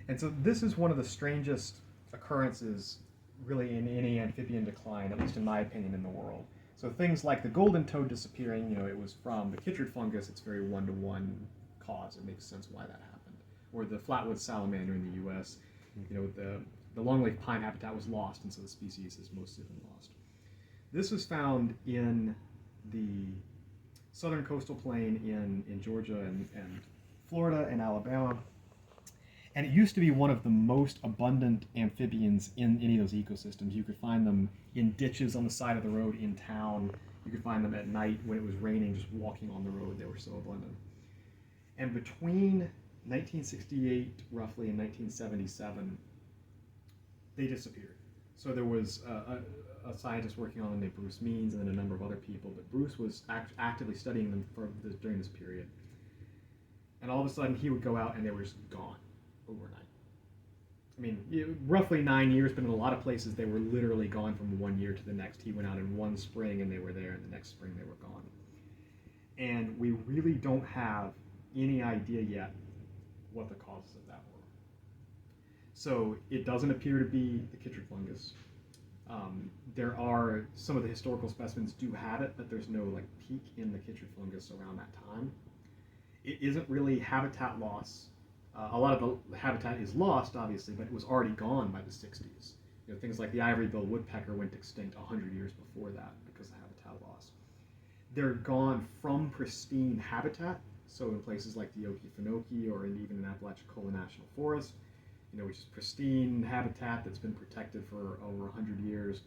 And so this is one of the strangest occurrences really in any amphibian decline, at least in my opinion, in the world. So things like the golden toad disappearing, it was from the chytrid fungus. It's very one-to-one cause. It makes sense why that happened. Or the flatwood salamander in the U.S., the longleaf pine habitat was lost, and so the species has mostly been lost. This was found in the southern coastal plain in Georgia and Florida and Alabama. And it used to be one of the most abundant amphibians in any of those ecosystems. You could find them in ditches on the side of the road in town. You could find them at night when it was raining, just walking on the road. They were so abundant. And between 1968, roughly, and 1977, they disappeared. So there was a scientist working on them named Bruce Means, and then a number of other people. But Bruce was actively studying them during this period. And all of a sudden, he would go out, and they were just gone overnight. I mean, roughly 9 years, but in a lot of places, they were literally gone from one year to the next. He went out in one spring, and they were there, and the next spring, they were gone. And we really don't have any idea yet what the causes of that were. So it doesn't appear to be the chytrid fungus. There are some of the historical specimens do have it, but there's no peak in the chytrid fungus around that time. It isn't really habitat loss. A lot of the habitat is lost, obviously, but it was already gone by the 60s. Things like the ivory-billed woodpecker went extinct 100 years before that because of habitat loss. They're gone from pristine habitat, so in places like the Okefenokee or even in Apalachicola National Forest, which is pristine habitat that's been protected for over 100 years,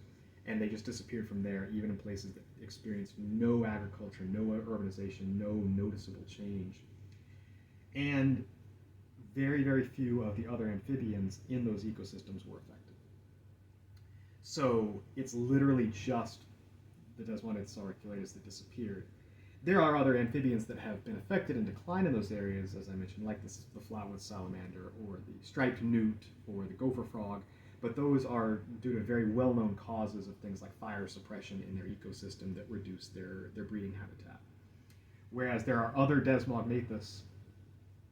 and they just disappeared from there, even in places that experienced no agriculture, no urbanization, no noticeable change. And very, very few of the other amphibians in those ecosystems were affected. So it's literally just the Desmonids sauriculators that disappeared. There are other amphibians that have been affected and declined in those areas, as I mentioned, like the flatwood salamander or the striped newt or the gopher frog, but those are due to very well-known causes of things like fire suppression in their ecosystem that reduce their breeding habitat. Whereas there are other Desmognathus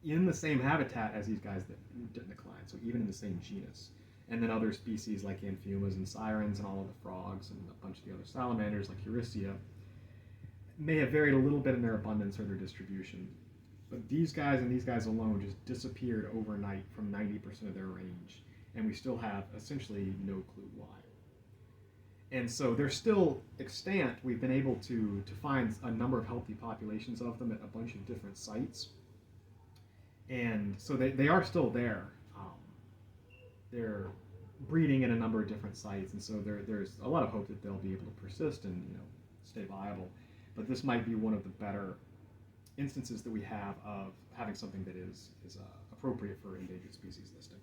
in the same habitat as these guys that didn't decline, so even in the same genus. And then other species like Amphiumas and sirens and all of the frogs and a bunch of the other salamanders like Eurycia may have varied a little bit in their abundance or their distribution. But these guys and these guys alone just disappeared overnight from 90% of their range. And we still have essentially no clue why. And so they're still extant. We've been able to find a number of healthy populations of them at a bunch of different sites. And so they are still there. They're breeding in a number of different sites, and so there's a lot of hope that they'll be able to persist and stay viable. But this might be one of the better instances that we have of having something that is appropriate for endangered species listing.